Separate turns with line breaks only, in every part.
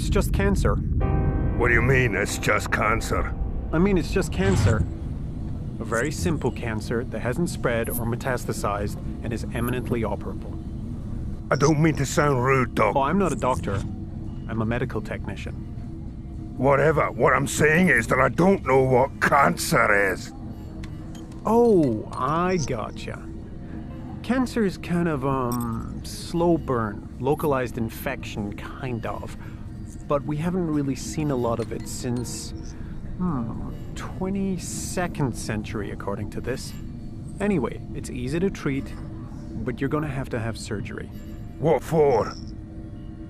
it's just cancer.
What do you mean, it's just cancer?
I mean, it's just cancer. A very simple cancer that hasn't spread or metastasized and is eminently operable.
I don't mean to sound rude, Doc.
Oh, I'm not a doctor. I'm a medical technician.
Whatever. What I'm saying is that I don't know what cancer is.
Oh, I gotcha. Cancer is kind of, slow burn, localized infection, kind of. But we haven't really seen a lot of it since, 22nd century, according to this. Anyway, it's easy to treat, but you're gonna have to have surgery.
What for?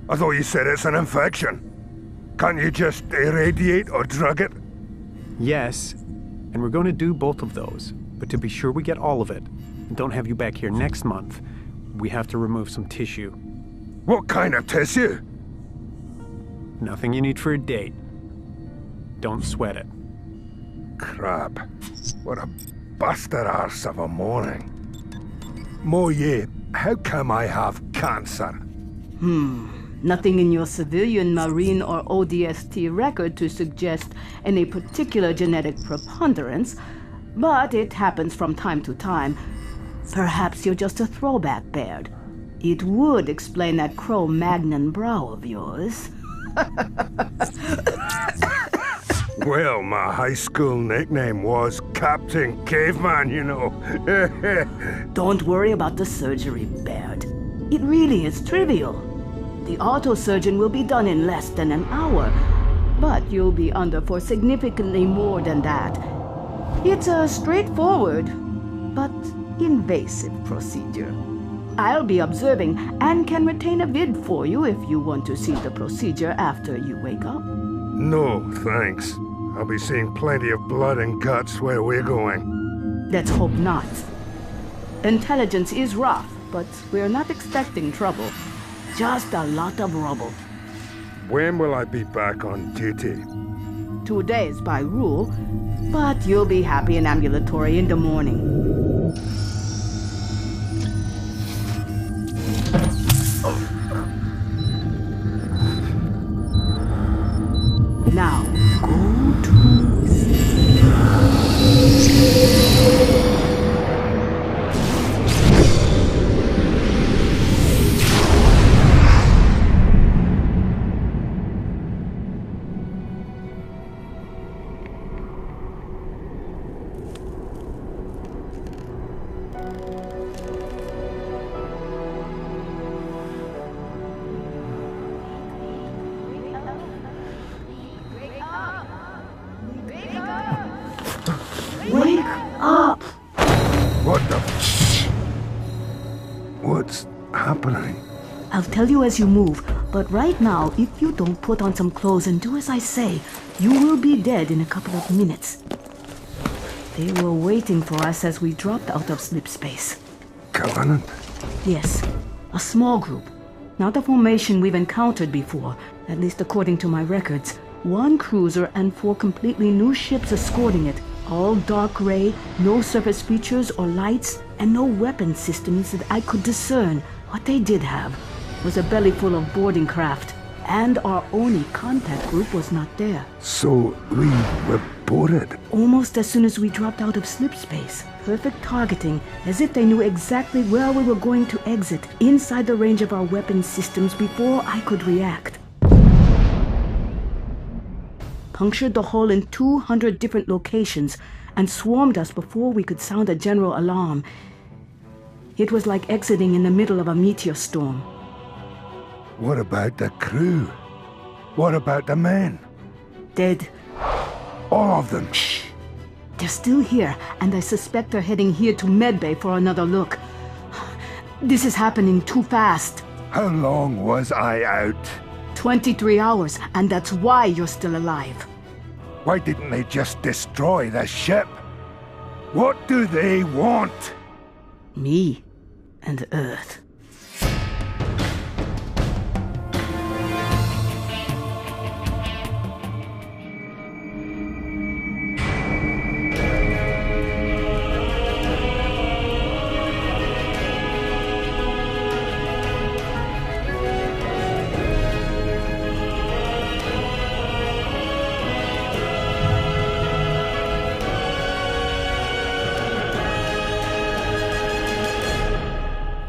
I thought you said it's an infection. Can't you just irradiate or drug it?
Yes, and we're gonna do both of those. But to be sure we get all of it, and don't have you back here next month, we have to remove some tissue.
What kind of tissue?
Nothing you need for a date. Don't sweat it.
Crap. What a bastard arse of a morning. Moye, how come I have cancer?
Nothing in your civilian, marine, or ODST record to suggest any particular genetic preponderance, but it happens from time to time. Perhaps you're just a throwback, Baird. It would explain that Cro-Magnon brow of yours.
Well, my high school nickname was Captain Caveman, you know.
Don't worry about the surgery, Baird. It really is trivial. The autosurgeon will be done in less than an hour, but you'll be under for significantly more than that. It's a straightforward, but invasive procedure. I'll be observing and can retain a vid for you if you want to see the procedure after you wake up.
No, thanks. I'll be seeing plenty of blood and guts where we're going.
Let's hope not. Intelligence is rough, but we're not expecting trouble. Just a lot of rubble.
When will I be back on duty?
2 days by rule, but you'll be happy and ambulatory in the morning. Now, go to sleep. Wake up!
What the What's happening?
I'll tell you as you move, but right now, if you don't put on some clothes and do as I say, you will be dead in a couple of minutes. They were waiting for us as we dropped out of slip space.
Covenant?
Yes, a small group. Not a formation we've encountered before, at least according to my records. 1 cruiser and 4 completely new ships escorting it. All dark gray, no surface features or lights, and no weapon systems that I could discern. What they did have was a belly full of boarding craft, and our only contact group was not there.
So we were boarded?
Almost as soon as we dropped out of slip space. Perfect targeting, as if they knew exactly where we were going to exit, inside the range of our weapon systems before I could react. Punctured the hull in 200 different locations and swarmed us before we could sound a general alarm. It was like exiting in the middle of a meteor storm.
What about the crew? What about the men?
Dead.
All of them?
Shh. They're still here, and I suspect they're heading here to Medbay for another look. This is happening too fast.
How long was I out?
23 hours, and that's why you're still alive.
Why didn't they just destroy the ship? What do they want?
Me and Earth.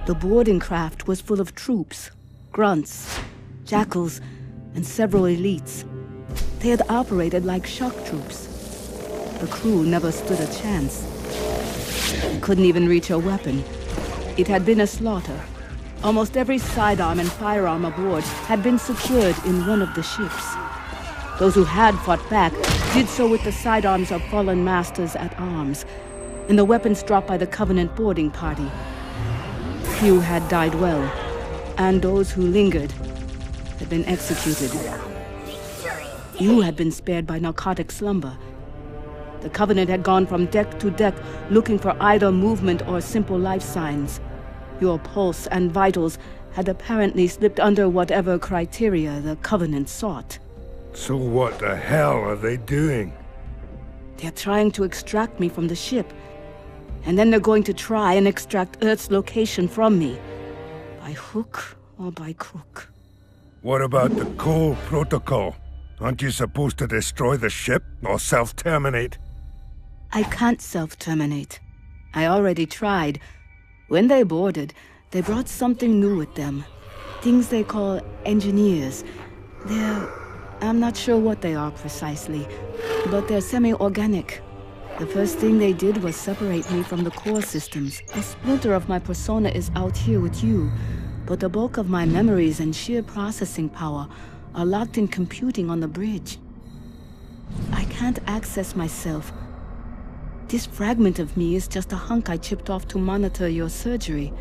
The boarding craft was full of troops, grunts, jackals, and several elites. They had operated like shock troops. The crew never stood a chance. They couldn't even reach a weapon. It had been a slaughter. Almost every sidearm and firearm aboard had been secured in one of the ships. Those who had fought back did so with the sidearms of fallen masters at arms, and the weapons dropped by the Covenant boarding party. Few had died well, and those who lingered had been executed. You had been spared by narcotic slumber. The Covenant had gone from deck to deck looking for either movement or simple life signs. Your pulse and vitals had apparently slipped under whatever criteria the Covenant sought.
So what the hell are they doing?
They're trying to extract me from the ship. And then they're going to try and extract Earth's location from me. By hook or by crook.
What about the Cole Protocol? Aren't you supposed to destroy the ship or self-terminate?
I can't self-terminate. I already tried. When they boarded, they brought something new with them. Things they call engineers. I'm not sure what they are precisely, but they're semi-organic. The first thing they did was separate me from the core systems. A splinter of my persona is out here with you, but the bulk of my memories and sheer processing power are locked in computing on the bridge. I can't access myself. This fragment of me is just a hunk I chipped off to monitor your surgery,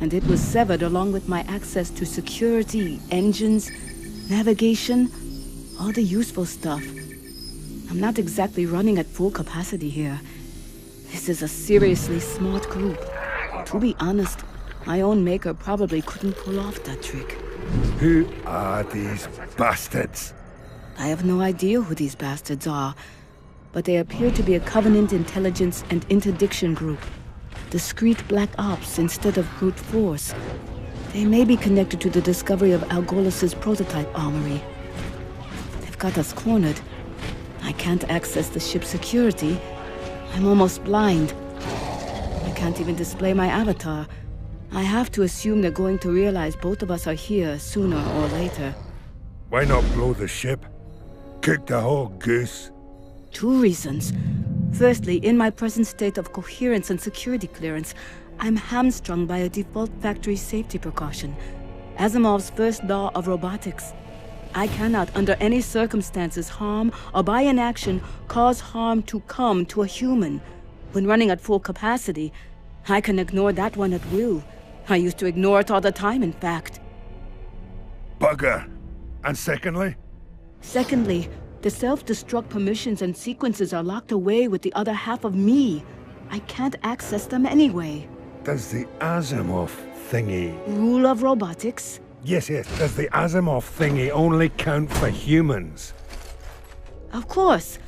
and it was severed along with my access to security, engines, navigation, all the useful stuff. I'm not exactly running at full capacity here. This is a seriously smart group. To be honest, my own maker probably couldn't pull off that trick.
Who are these bastards?
I have no idea who these bastards are, but they appear to be a Covenant intelligence and interdiction group. Discreet black ops instead of brute force. They may be connected to the discovery of Algolis's prototype armory. They've got us cornered. I can't access the ship's security. I'm almost blind. I can't even display my avatar. I have to assume they're going to realize both of us are here sooner or later.
Why not blow the ship? Cook the whole goose?
2 reasons. Firstly, in my present state of coherence and security clearance, I'm hamstrung by a default factory safety precaution. Asimov's first law of robotics. I cannot, under any circumstances, harm or by inaction cause harm to come to a human. When running at full capacity, I can ignore that one at will. I used to ignore it all the time, in fact.
Bugger. And secondly?
Secondly, the self-destruct permissions and sequences are locked away with the other half of me. I can't access them anyway.
Does the Asimov thingy...
Rule of robotics?
Yes. Does the Asimov thingy only count for humans?
Of course.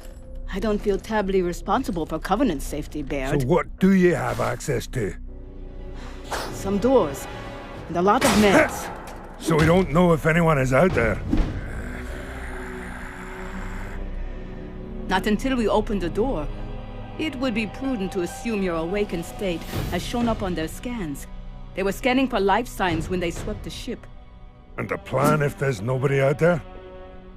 I don't feel terribly responsible for Covenant safety, Baird.
So what do you have access to?
Some doors, and a lot of meds.
So we don't know if anyone is out there.
Not until we open the door. It would be prudent to assume your awakened state has shown up on their scans. They were scanning for life signs when they swept the ship.
And the plan if there's nobody out there?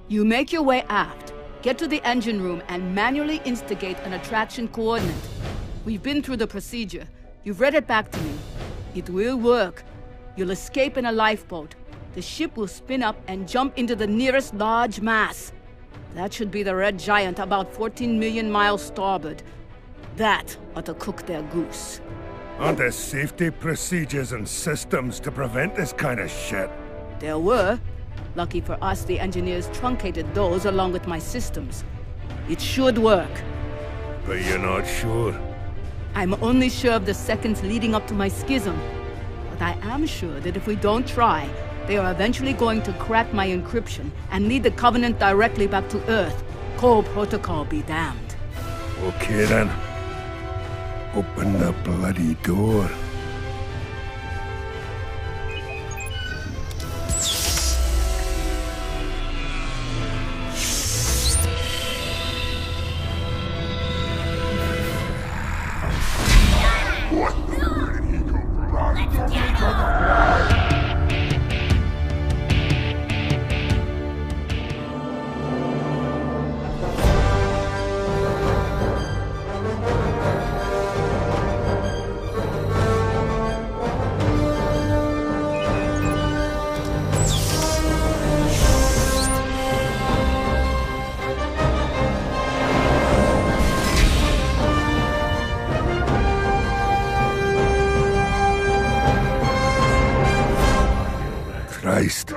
You make your way aft, get to the engine room, and manually instigate an attraction coordinate. We've been through the procedure. You've read it back to me. It will work. You'll escape in a lifeboat. The ship will spin up and jump into the nearest large mass. That should be the Red Giant about 14 million miles starboard. That ought to cook their goose.
Aren't there safety procedures and systems to prevent this kind of shit?
There were. Lucky for us, the engineers truncated those along with my systems. It should work.
But you're not sure?
I'm only sure of the seconds leading up to my schism. But I am sure that if we don't try, they are eventually going to crack my encryption and lead the Covenant directly back to Earth. Cole Protocol be damned.
Okay then. Open the bloody door. heist.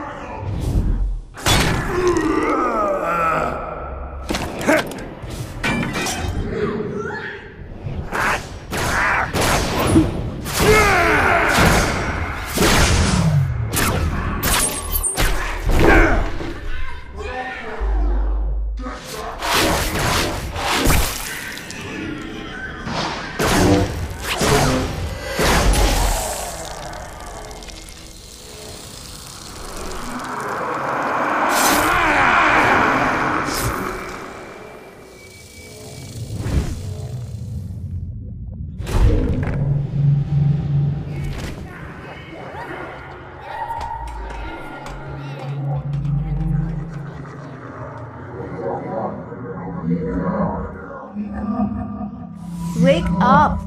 Wake up!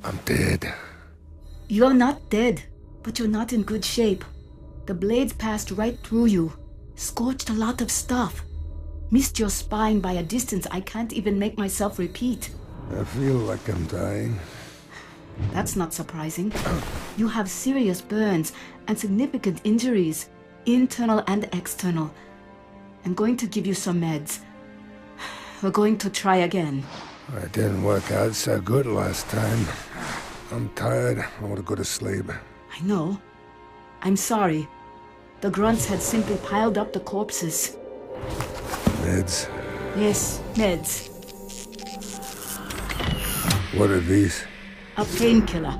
I'm dead.
You're not dead, but you're not in good shape. The blades passed right through you, scorched a lot of stuff. Missed your spine by a distance I can't even make myself repeat.
I feel like I'm dying.
That's not surprising. You have serious burns and significant injuries, internal and external. I'm going to give you some meds. We're going to try again.
It didn't work out so good last time. I'm tired. I want to go to sleep.
I know. I'm sorry. The grunts had simply piled up the corpses.
Meds?
Yes, meds.
What are these?
A painkiller,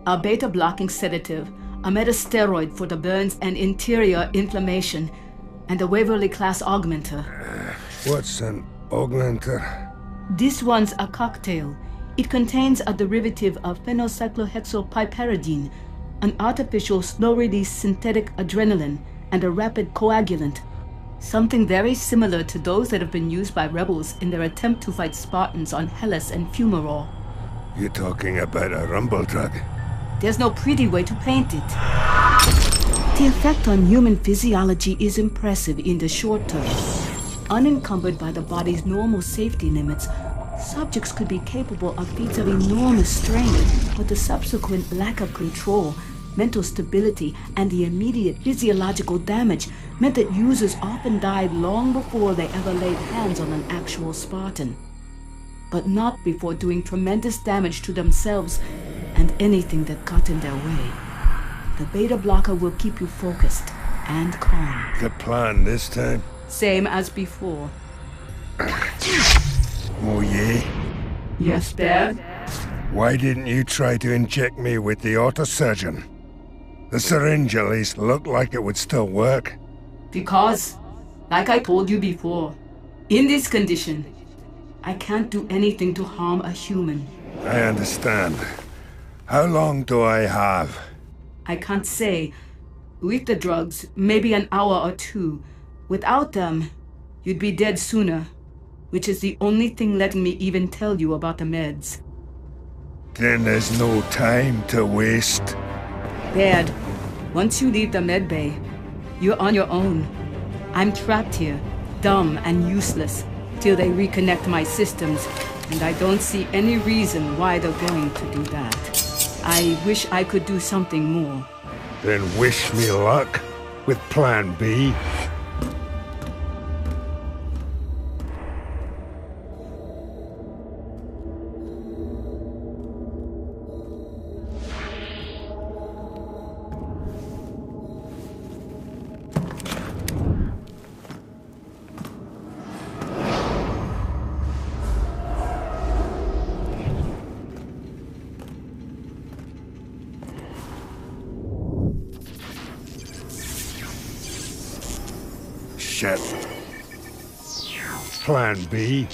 a beta-blocking sedative, a metasteroid for the burns and interior inflammation, and a Waverly-class augmenter.
What's an augmenter?
This one's a cocktail. It contains a derivative of phenylcyclohexylpiperidine, an artificial slow-release synthetic adrenaline, and a rapid coagulant. Something very similar to those that have been used by rebels in their attempt to fight Spartans on Hellas and Fumarole.
You're talking about a rumble drug?
There's no pretty way to paint it. The effect on human physiology is impressive in the short term. Unencumbered by the body's normal safety limits, subjects could be capable of feats of enormous strength, but the subsequent lack of control, mental stability, and the immediate physiological damage meant that users often died long before they ever laid hands on an actual Spartan. But not before doing tremendous damage to themselves and anything that got in their way. The beta blocker will keep you focused and calm.
The plan this time?
Same as before.
Oh, yeah?
Yes, Dad?
Why didn't you try to inject me with the autosurgeon? The syringe at least looked like it would still work.
Because, like I told you before, in this condition, I can't do anything to harm a human.
I understand. How long do I have?
I can't say. With the drugs, maybe an hour or two. Without them, you'd be dead sooner, which is the only thing letting me even tell you about the meds.
Then there's no time to waste.
Dad, once you leave the med bay, you're on your own. I'm trapped here, dumb and useless, till they reconnect my systems, and I don't see any reason why they're going to do that. I wish I could do something more.
Then wish me luck with Plan B. Shit. Plan B.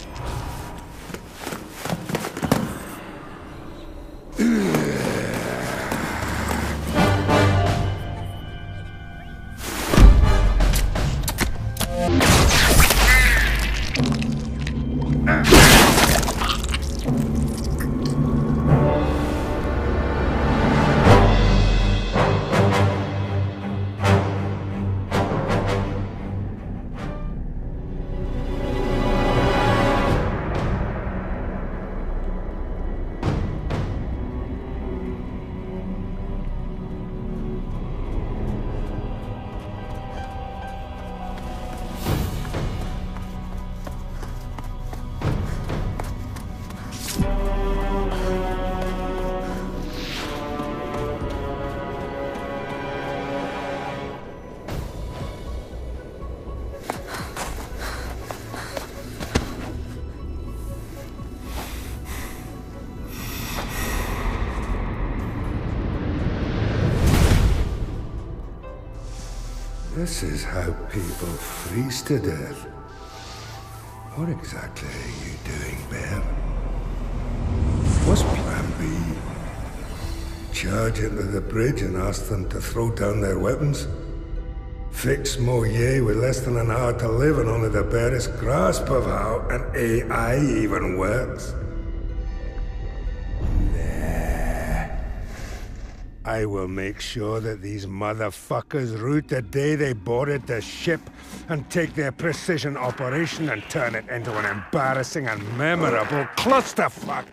This is how people freeze to death. What exactly are you doing, Bear? What's plan B? Charge into the bridge and ask them to throw down their weapons? Fix Moye with less than an hour to live and only the barest grasp of how an AI even works? Nah. I will make sure that these motherfuckers root the day they boarded the ship and take their precision operation and turn it into an embarrassing and memorable clusterfuck.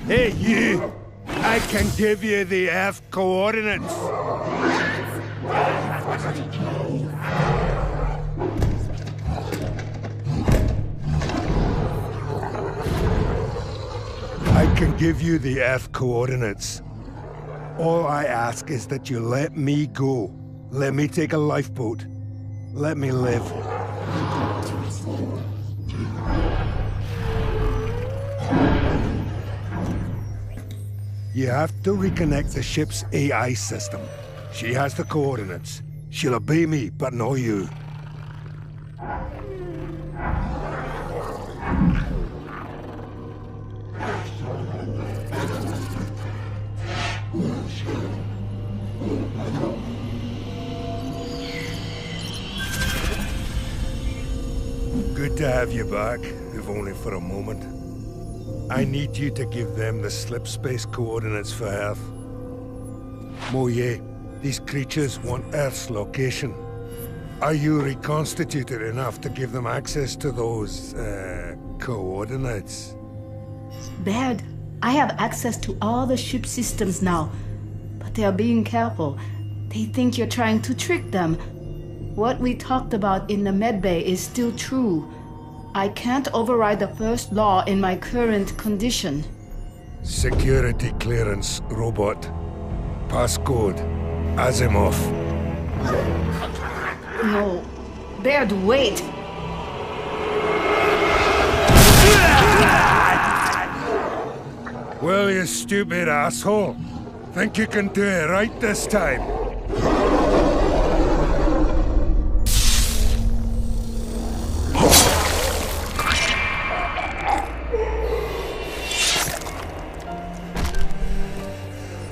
Hey, you! I can give you the Earth coordinates. I can give you the Earth coordinates. All I ask is that you let me go. Let me take a lifeboat. Let me live. You have to reconnect the ship's AI system. She has the coordinates. She'll obey me, but not you. Good to have you back, if only for a moment. I need you to give them the slip space coordinates for Earth. Moye, these creatures want Earth's location. Are you reconstituted enough to give them access to those, coordinates?
Baird, I have access to all the ship systems now, but they are being careful. They think you're trying to trick them. What we talked about in the medbay is still true. I can't override the first law in my current condition.
Security clearance, robot. Passcode, Asimov.
No. Baird, wait!
Well, you stupid asshole. Think you can do it right this time?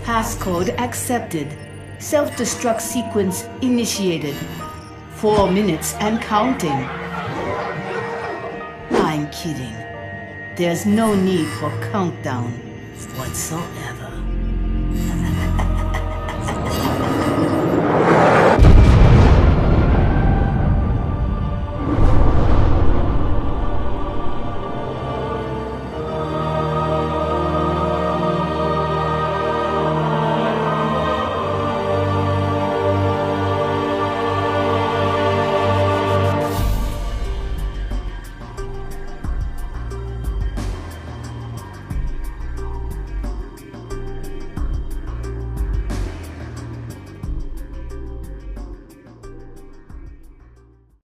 Passcode accepted. Self-destruct sequence initiated. 4 minutes and counting. I'm kidding. There's no need for countdown whatsoever.